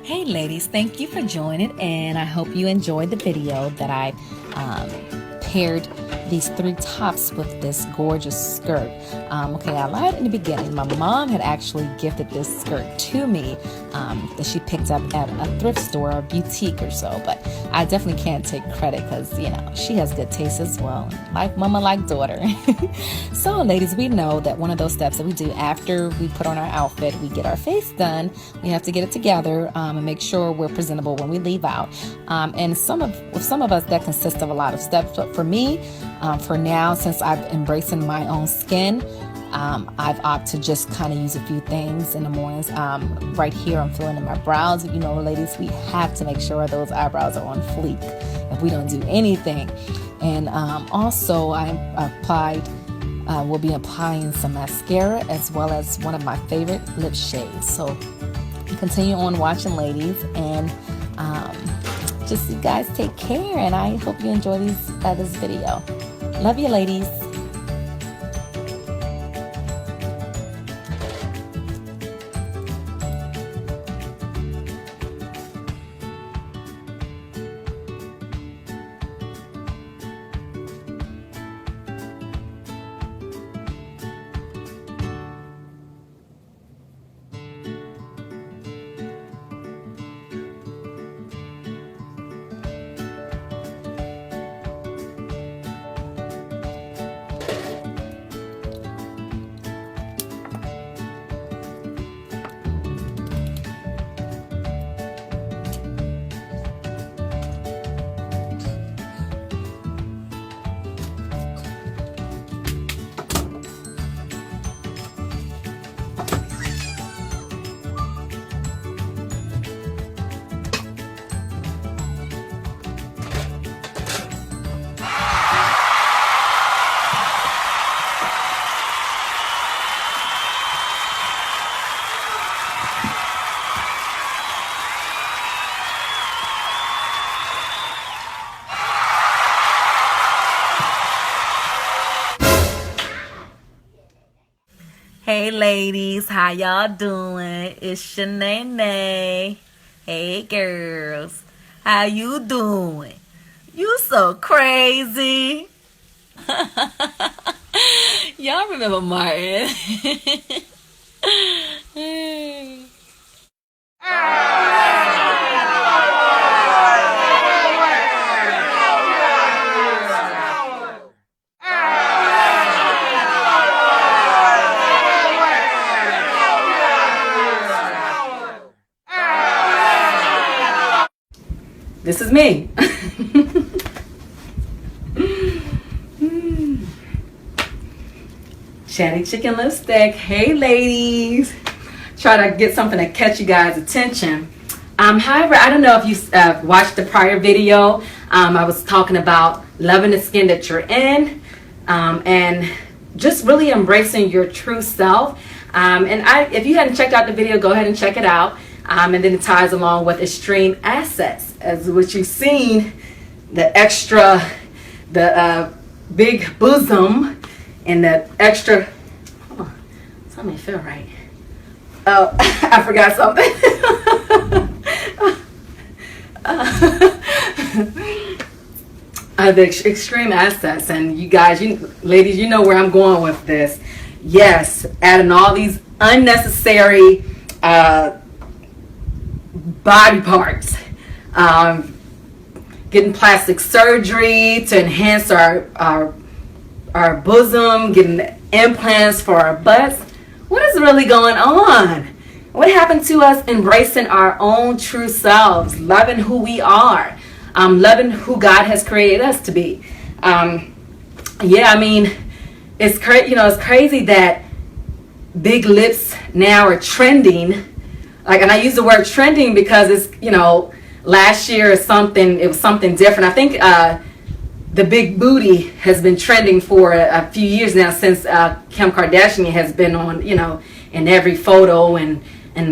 Hey ladies, thank you for joining, and I hope you enjoyed the video that I paired these 3 tops with this gorgeous skirt. Okay, I lied in the beginning. My mom had actually gifted this skirt to me that she picked up at a thrift store or boutique or so, but I definitely can't take credit because, you know, she has good taste as well. Like mama, like daughter. So ladies, we know that one of those steps that we do after we put on our outfit, we get our face done, we have to get it together and make sure we're presentable when we leave out. And with some of us that consists of a lot of steps, but for me, for now, since I've embracing my own skin, I've opted to just kind of use a few things in the mornings. Right here, I'm filling in my brows. You know, ladies, we have to make sure those eyebrows are on fleek if we don't do anything. And also, will be applying some mascara as well as one of my favorite lip shades. So continue on watching, ladies, and just you guys take care, and I hope you enjoy this video. Love you, ladies. Hey ladies, how y'all doing? It's your Nene. Hey girls, how you doing? You so crazy. Y'all remember Martin? Hey. This is me. Chatty Chik Lipstik. Hey ladies. Try to get something to catch you guys' attention. However, I don't know if you watched the prior video. I was talking about loving the skin that you're in and just really embracing your true self. If you hadn't checked out the video, go ahead and check it out. And then it ties along with extreme assets, as what you've seen, the big bosom and the extra, oh, something didn't feel right. Oh, I forgot something. The extreme assets, and you guys, ladies, you know where I'm going with this. Yes, adding all these unnecessary body parts. getting plastic surgery to enhance our bosom, getting implants for our butts. What is really going on? What happened to us embracing our own true selves, loving who we are, loving who God has created us to be? Yeah, I mean, it's crazy that big lips now are trending. Like, and I use the word trending because it's, last year it was something different. I think the big booty has been trending for a few years now, since Kim Kardashian has been on, in every photo and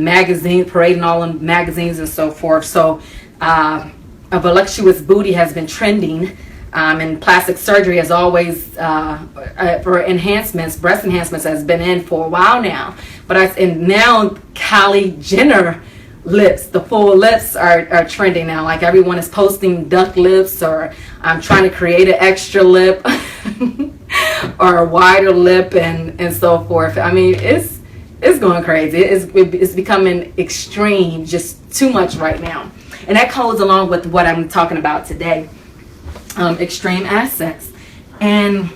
magazine, parading all in magazines and so forth. So a voluptuous booty has been trending, and plastic surgery has always for enhancements, breast enhancements, has been in for a while now. And now Kylie Jenner lips, the full lips are trending now. Like, everyone is posting duck lips, or I'm trying to create an extra lip or a wider lip and so forth. I mean, it's going crazy. It's becoming extreme, just too much right now. And that goes along with what I'm talking about today, extreme assets. And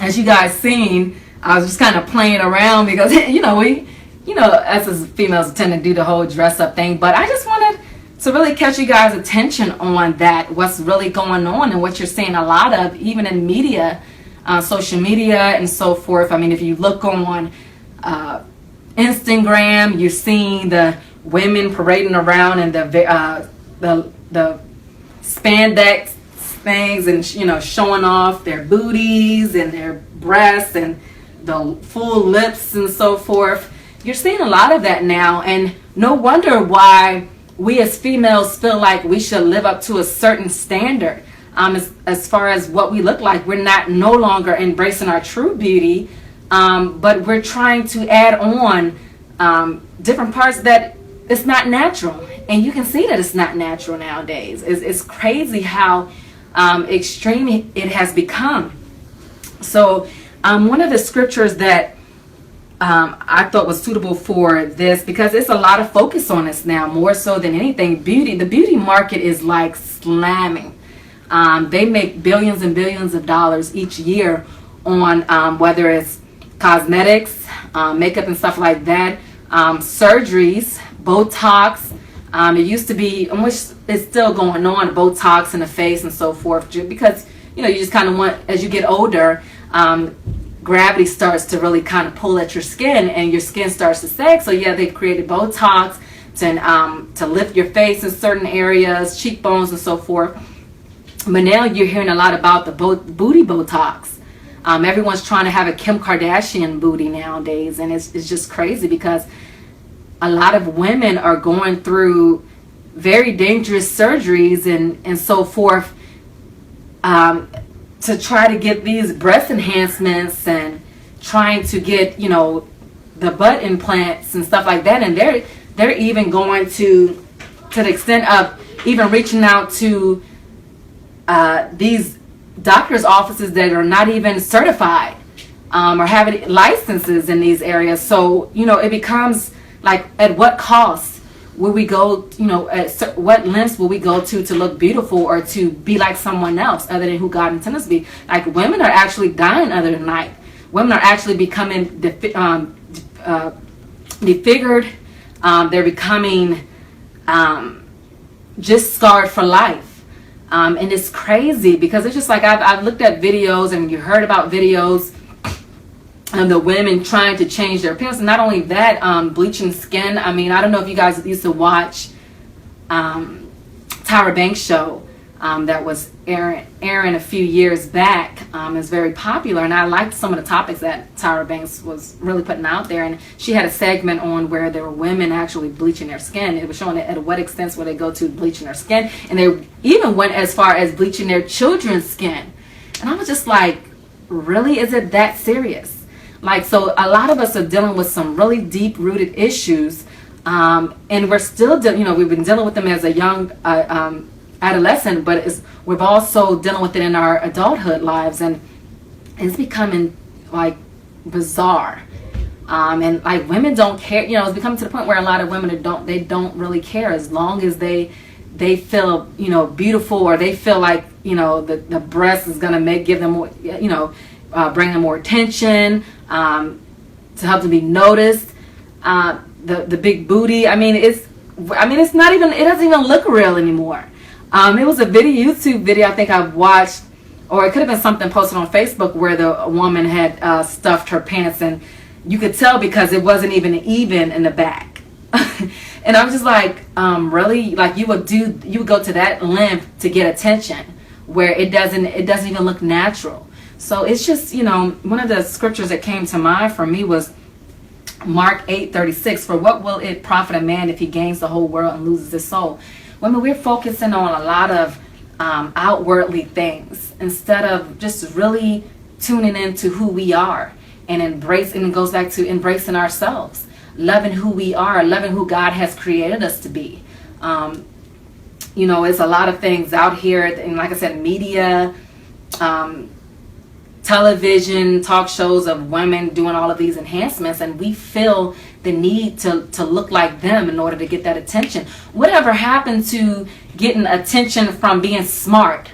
as you guys seen, I was just kind of playing around because us as females tend to do the whole dress up thing, but I just wanted to really catch you guys' attention on that, what's really going on and what you're seeing a lot of, even in media, social media and so forth. I mean, if you look on Instagram, you're seeing the women parading around in the spandex things and showing off their booties and their breasts and the full lips and so forth. You're seeing a lot of that now, and no wonder why we as females feel like we should live up to a certain standard as far as what we look like. We're no longer embracing our true beauty, but we're trying to add on different parts that it's not natural, and you can see that it's not natural nowadays. It's crazy how extreme it has become. So one of the scriptures that I thought was suitable for this, because it's a lot of focus on us now, more so than anything. The beauty market is like slamming. They make billions and billions of dollars each year on whether it's cosmetics, makeup and stuff like that, surgeries, Botox. It used to be, which is still going on, Botox in the face and so forth, because you just kind of want, as you get older, gravity starts to really kind of pull at your skin, and your skin starts to sag. So yeah, they've created Botox to lift your face in certain areas, cheekbones and so forth. But now you're hearing a lot about the booty Botox. Everyone's trying to have a Kim Kardashian booty nowadays, and it's just crazy because a lot of women are going through very dangerous surgeries and so forth, to try to get these breast enhancements and trying to get the butt implants and stuff like that. And they're even going to the extent of even reaching out to these doctors' offices that are not even certified or having licenses in these areas. So it becomes like, at what cost will we go, at what lengths will we go to look beautiful or to be like someone else other than who God intended us to be? Like, women are actually dying other than night. Women are actually becoming disfigured. They're becoming just scarred for life. And it's crazy because it's just like, I've looked at videos, and you heard about videos of the women trying to change their appearance. And not only that, bleaching skin. I mean, I don't know if you guys used to watch Tyra Banks' show that was airing a few years back. It's very popular, and I liked some of the topics that Tyra Banks was really putting out there. And she had a segment on where there were women actually bleaching their skin. It was showing at what extent would they go to bleaching their skin, and they even went as far as bleaching their children's skin. And I was just like, really? Is it that serious? Like, so a lot of us are dealing with some really deep-rooted issues, and we're still, we've been dealing with them as a young adolescent, but we're also dealing with it in our adulthood lives, and it's becoming like bizarre. And like, women don't care. It's becoming to the point where a lot of women don't really care, as long as they they feel, beautiful, or they feel like, the breast is going to give them more, bring them more attention, to help them be noticed. The big booty. It's not even, it doesn't even look real anymore. It was a YouTube video I think I've watched, or it could have been something posted on Facebook where the woman had stuffed her pants, and you could tell because it wasn't even in the back. And I'm just like, really? Like you would go to that length to get attention where it doesn't even look natural. So it's just, one of the scriptures that came to mind for me was Mark 8:36. For what will it profit a man if he gains the whole world and loses his soul? Women, we're focusing on a lot of outwardly things instead of just really tuning into who we are and embracing. And it goes back to embracing ourselves, loving who we are, loving who God has created us to be. It's a lot of things out here, and like I said, media, television, talk shows of women doing all of these enhancements, and we feel the need to look like them in order to get that attention. Whatever happened to getting attention from being smart?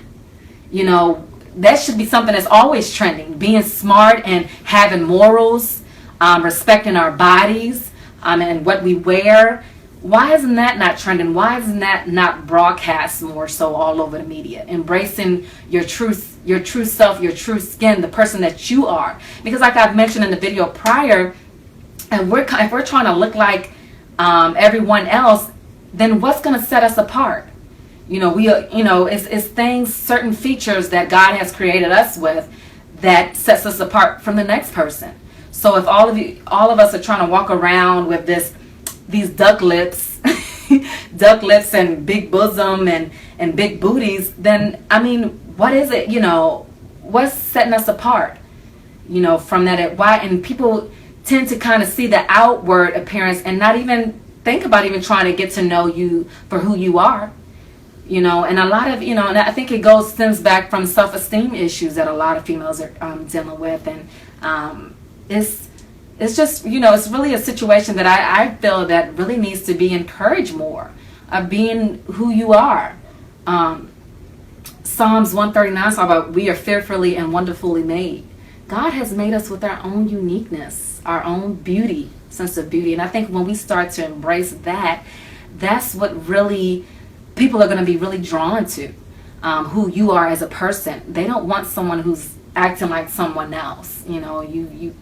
That should be something that's always trending. Being smart and having morals, respecting our bodies, and what we wear. Why isn't that not trending? Why isn't that not broadcast more so all over the media? Embracing your true self, your true skin, the person that you are. Because like I've mentioned in the video prior, and if we're trying to look like everyone else, then what's going to set us apart? It's things, certain features that God has created us with that sets us apart from the next person. So if all of us are trying to walk around with these duck lips, and big bosom and big booties, then what is it? What's setting us apart? From that. Why? And people tend to kind of see the outward appearance and not even think about even trying to get to know you for who you are. And a lot of, and I think it stems back from self-esteem issues that a lot of females are dealing with. And it's just, it's really a situation that I feel that really needs to be encouraged more, of being who you are. Psalms 139 talks about we are fearfully and wonderfully made. God has made us with our own uniqueness, our own beauty, sense of beauty. And I think when we start to embrace that, that's what really people are going to be really drawn to, who you are as a person. They don't want someone who's acting like someone else. You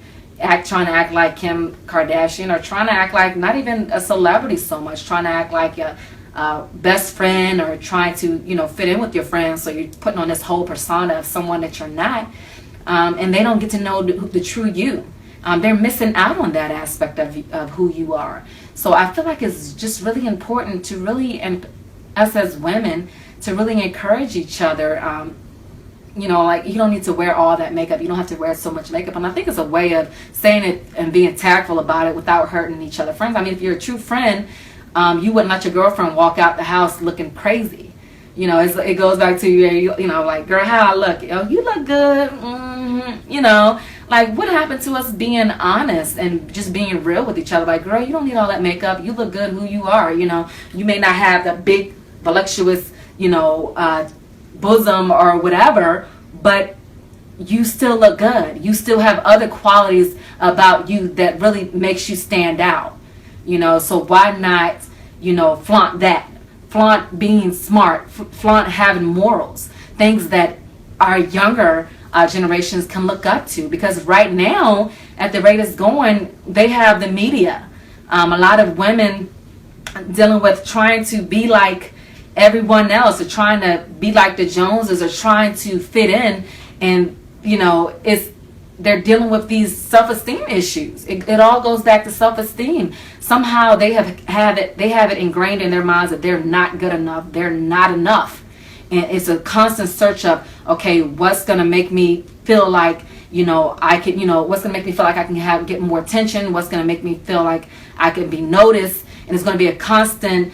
trying to act like Kim Kardashian, or trying to act like not even a celebrity so much, trying to act like a best friend, or trying to fit in with your friends. So you're putting on this whole persona of someone that you're not, and they don't get to know the true you. They're missing out on that aspect of who you are. So I feel like it's just really important to really, and us as women, to really encourage each other. Like you don't need to wear all that makeup. You don't have to wear so much makeup. And I think it's a way of saying it and being tactful about it without hurting each other. Friends, if you're a true friend, you wouldn't let your girlfriend walk out the house looking crazy. It goes back to, like, girl, how I look? Oh, you look good. Like what happened to us being honest and just being real with each other? Like, girl, you don't need all that makeup. You look good who you are. You may not have the big, voluptuous, bosom or whatever, but you still look good. You still have other qualities about you that really makes you stand out. So why not, flaunt that? Flaunt being smart, flaunt having morals, things that our younger generations can look up to. Because right now, at the rate it's going, they have the media. A lot of women dealing with trying to be like everyone else, or trying to be like the Joneses, or trying to fit in, and they're dealing with these self-esteem issues. It all goes back to self-esteem. Somehow they have it ingrained in their minds that they're not good enough, they're not enough, and it's a constant search of, okay, what's gonna make me feel like I can, what's gonna make me feel like I can get more attention, what's gonna make me feel like I can be noticed, and it's gonna be a constant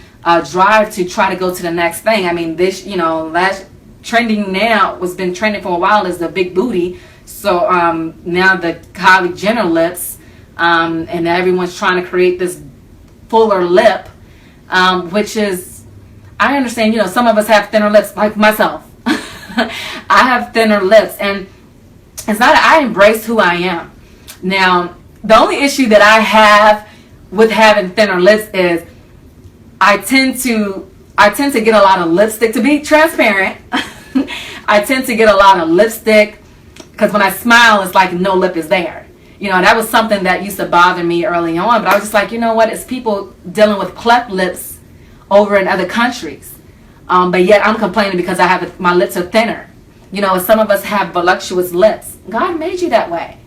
drive to try to go to the next thing. This, last trending now, what's been trending for a while, is the big booty. So now the Kylie Jenner lips, and everyone's trying to create this fuller lip, which is, I understand, some of us have thinner lips, like myself. I have thinner lips, and it's not that I embrace who I am. Now, the only issue that I have with having thinner lips is I tend to get a lot of lipstick. To be transparent, I tend to get a lot of lipstick because when I smile, it's like no lip is there. That was something that used to bother me early on, but I was just like, you know what? It's people dealing with cleft lips over in other countries. But yet I'm complaining because my lips are thinner. Some of us have voluptuous lips. God made you that way.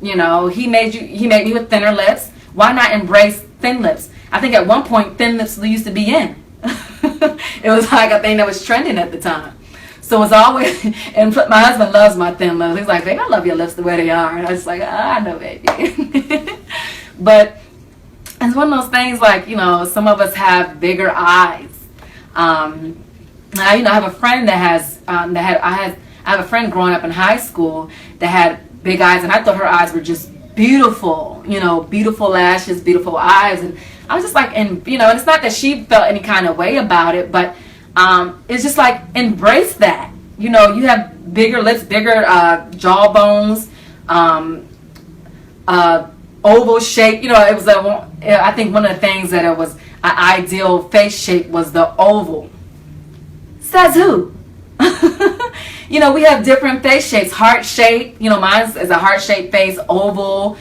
He made me with thinner lips. Why not embrace thin lips? I think at one point thin lips used to be in. It was like a thing that was trending at the time. So it's always, and my husband loves my thin lips. He's like, babe, I love your lips the way they are. And I was like, I know, baby. But it's one of those things like, some of us have bigger eyes. I have a friend that I have a friend growing up in high school that had big eyes, and I thought her eyes were just beautiful, beautiful lashes, beautiful eyes, and I was just like, and it's not that she felt any kind of way about it, but it's just like, embrace that. You have bigger lips, bigger jawbones, oval shape. It was I think one of the things that it was an ideal face shape was the oval. Says who? We have different face shapes. Heart shape, mine is a heart shaped face, oval.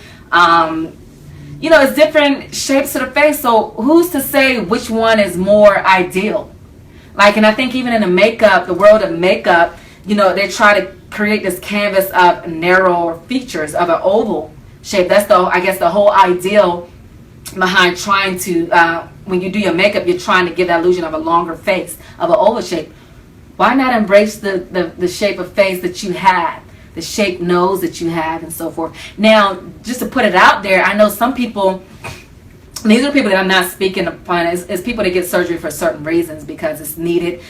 It's different shapes of the face. So who's to say which one is more ideal? And I think even in the world of makeup, they try to create this canvas of narrow features of an oval shape. That's the whole ideal behind trying to, when you do your makeup, you're trying to give that illusion of a longer face, of an oval shape. Why not embrace the shape of face that you have, the shaped nose that you have, and so forth? Now, just to put it out there, I know some people, these are people that I'm not speaking upon, is people that get surgery for certain reasons because it's needed.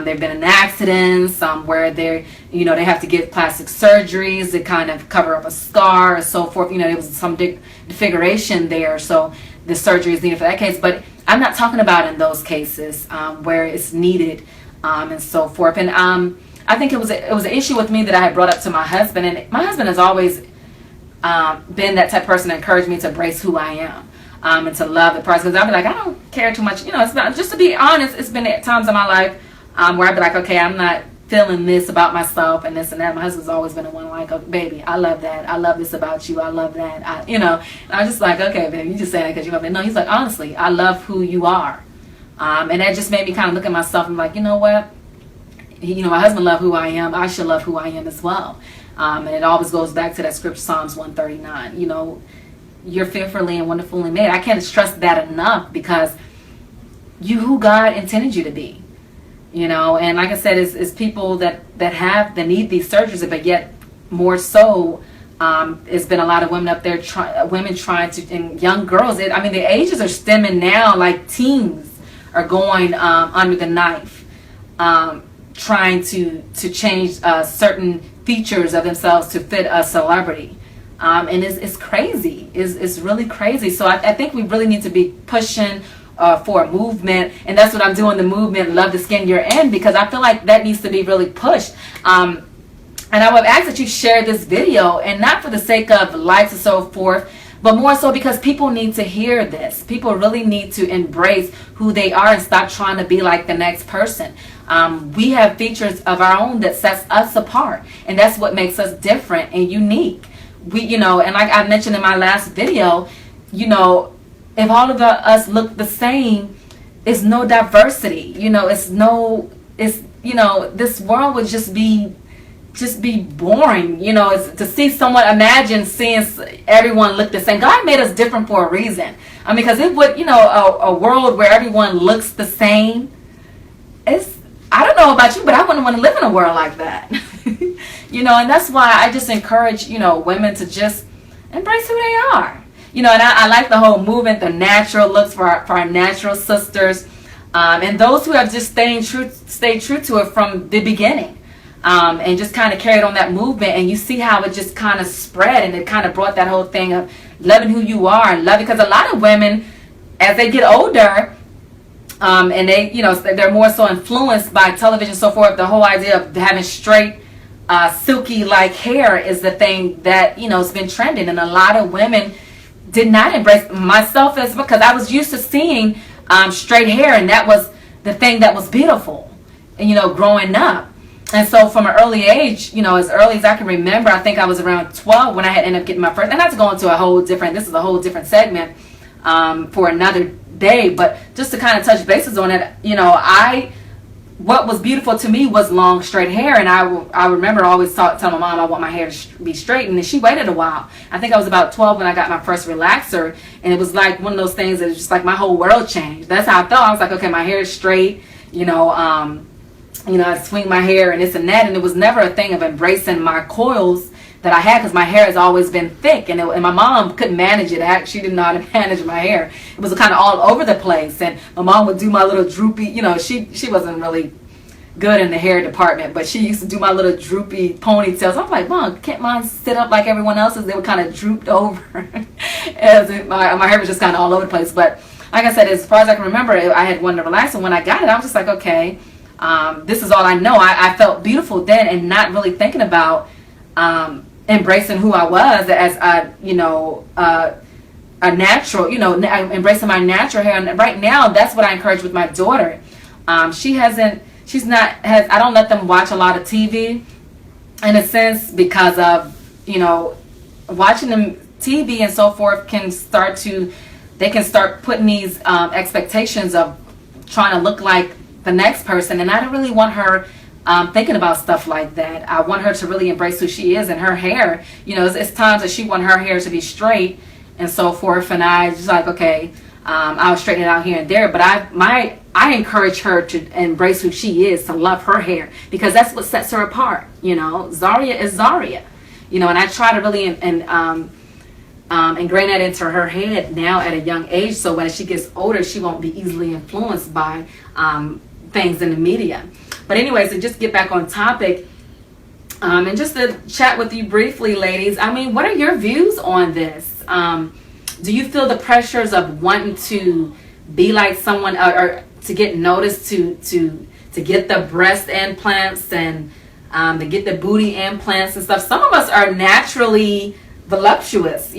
They've been in accidents where they have to get plastic surgeries to kind of cover up a scar or so forth. There was some disfiguration there, so the surgery is needed for that case. But I'm not talking about in those cases where it's needed. And so forth. And I think it was an issue with me that I had brought up to my husband, and my husband has always been that type of person that encouraged me to embrace who I am and to love the person. Because I'll be like, I don't care too much. It's not, just to be honest, it's been at times in my life where I'd be like, okay, I'm not feeling this about myself and this and that. My husband's always been the one like, oh, baby, I love that. I love this about you. I love that. And I'm just like, okay, baby, you just say that because you love me. No, he's like, honestly, I love who you are. And that just made me kind of look at myself and like, you know what? My husband loved who I am. I should love who I am as well. And it always goes back to that scripture, Psalms 139. You're fearfully and wonderfully made. I can't stress that enough because you who God intended you to be. And like I said, it's people that need these surgeries, but yet more so, it's been a lot of women up there, women trying to, and young girls. The ages are stemming now, like teens are going under the knife, trying to change certain features of themselves to fit a celebrity. And it's crazy. It's really crazy. So I think we really need to be pushing for a movement, and that's what I'm doing, the movement, Love the Skin You're In, because I feel like that needs to be really pushed. And I would ask that you share this video, and not for the sake of likes and so forth, but more so because people need to hear this. People really need to embrace who they are and stop trying to be like the next person. We have features of our own that sets us apart, and that's what makes us different and unique. And like I mentioned in my last video, if all of us look the same, it's no diversity. This world would just be boring. It's to see someone, imagine seeing everyone look the same. God made us different for a reason. Because it would, a world where everyone looks the same, I don't know about you, but I wouldn't want to live in a world like that. And that's why I just encourage, women to just embrace who they are. And I like the whole movement, the natural looks for our natural sisters, and those who have just stayed true to it from the beginning, and just kind of carried on that movement. And you see how it just kind of spread, and it kind of brought that whole thing of loving who you are and loving, because a lot of women, as they get older, And they, they're more so influenced by television and so forth. The whole idea of having straight, silky like hair is the thing that, it's been trending. And a lot of women did not embrace, myself as, because I was used to seeing straight hair, and that was the thing that was beautiful, and growing up. And so from an early age, as early as I can remember, I think I was around 12 when I had ended up getting my first, and not to go into this is a whole different segment for another day, but just to kind of touch bases on it, what was beautiful to me was long straight hair. And I remember always telling my mom I want my hair to be straight, and then she waited a while. I think I was about 12 when I got my first relaxer, and it was like one of those things that was just like my whole world changed. That's how I felt. I was like, okay, my hair is straight, I swing my hair and this and that, and it was never a thing of embracing my coils that I had, because my hair has always been thick, and my mom couldn't manage it. She didn't know how to manage my hair. It was kind of all over the place, and my mom would do my little droopy, she wasn't really good in the hair department, but she used to do my little droopy ponytails. I'm like, Mom, can't mine sit up like everyone else's? They were kind of drooped over. My hair was just kind of all over the place. But like I said, as far as I can remember, I had one to relax, and when I got it, I was just like, okay, this is all I know. I felt beautiful then, and not really thinking about embracing who I was as a natural, embracing my natural hair. And right now, that's what I encourage with my daughter. I don't let them watch a lot of TV, in a sense, because of, watching them TV and so forth they can start putting these expectations of trying to look like the next person. And I don't really want her thinking about stuff like that. I want her to really embrace who she is, and her hair, it's times that she want her hair to be straight and so forth, and I just like, okay, I'll straighten it out here and there, but I encourage her to embrace who she is, to love her hair, because that's what sets her apart. Zaria is Zaria, and I try to really ingrain that into her head now at a young age, so when she gets older, she won't be easily influenced by things in the media. But anyways, to just get back on topic, and just to chat with you briefly, ladies, what are your views on this? Do you feel the pressures of wanting to be like someone, or to get noticed, to get the breast implants and to get the booty implants and stuff? Some of us are naturally voluptuous,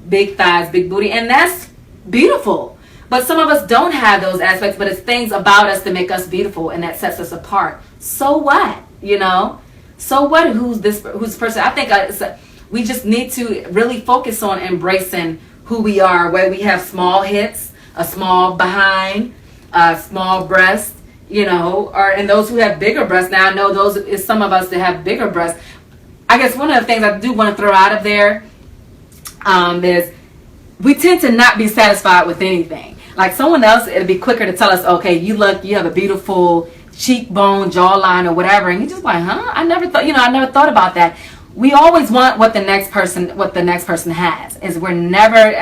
big thighs, big booty, and that's beautiful. But some of us don't have those aspects, but it's things about us that make us beautiful, and that sets us apart. So what? So what? Who's this person? I think we just need to really focus on embracing who we are, where we have small hips, a small behind, a small breast, and those who have bigger breasts. Now I know those is some of us that have bigger breasts. I guess one of the things I do want to throw out of there is we tend to not be satisfied with anything. Like someone else, it'd be quicker to tell us, okay, you have a beautiful cheekbone, jawline, or whatever, and you just like, huh? I never thought about that. We always want what the next person has. We're never,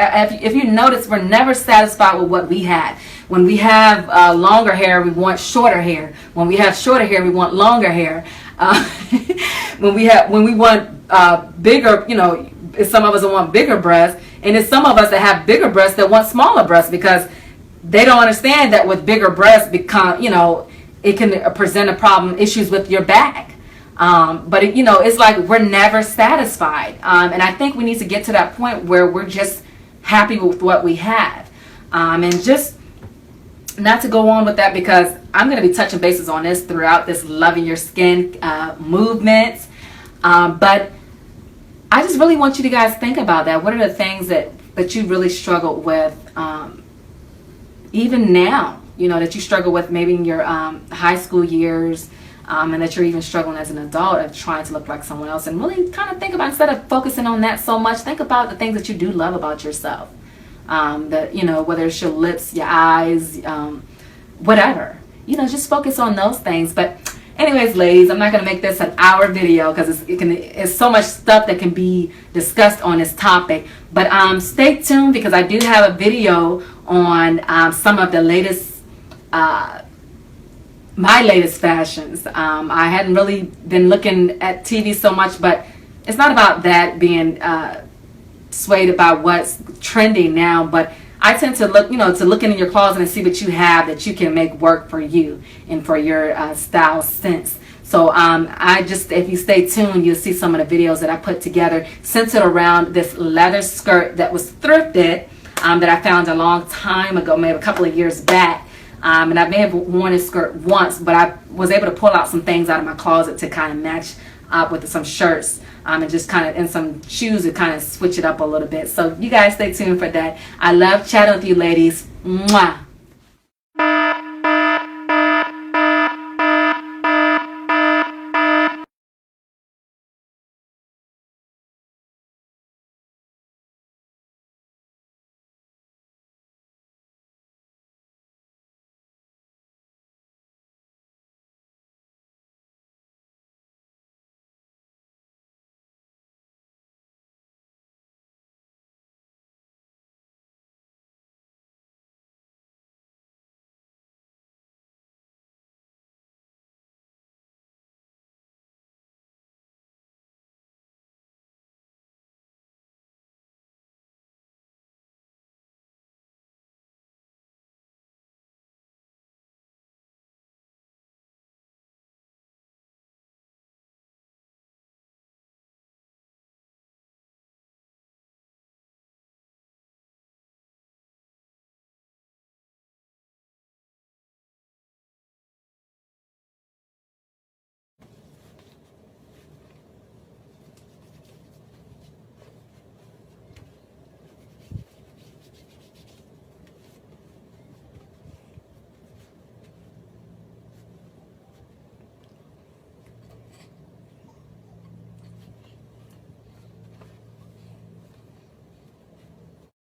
if you notice, we're never satisfied with what we have. When we have longer hair, we want shorter hair. When we have shorter hair, we want longer hair. When we want bigger, some of us want bigger breasts, and it's some of us that have bigger breasts that want smaller breasts, because they don't understand that with bigger breasts, it can present issues with your back. But it's like we're never satisfied, and I think we need to get to that point where we're just happy with what we have, and just not to go on with that, because I'm going to be touching bases on this throughout this loving your skin movement, but I just really want you to guys think about that. What are the things that you really struggled with, even now, that you struggle with maybe in your high school years, and that you're even struggling as an adult of trying to look like someone else, and really kind of think about, instead of focusing on that so much, think about the things that you do love about yourself. Whether it's your lips, your eyes, whatever, just focus on those things. But anyways, ladies, I'm not going to make this an hour video, because it's so much stuff that can be discussed on this topic. But stay tuned, because I do have a video on some of the latest my latest fashions. I hadn't really been looking at TV so much, but it's not about that being swayed about what's trending now, but I tend to look, to look in your closet and see what you have that you can make work for you and for your style sense. So if you stay tuned, you'll see some of the videos that I put together centered around this leather skirt that was thrifted, that I found a long time ago, maybe a couple of years back. And I may have worn this skirt once, but I was able to pull out some things out of my closet to kind of match up with some shirts, and just kind of, and some shoes to kind of switch it up a little bit. So you guys stay tuned for that. I love chatting with you ladies. Mwah.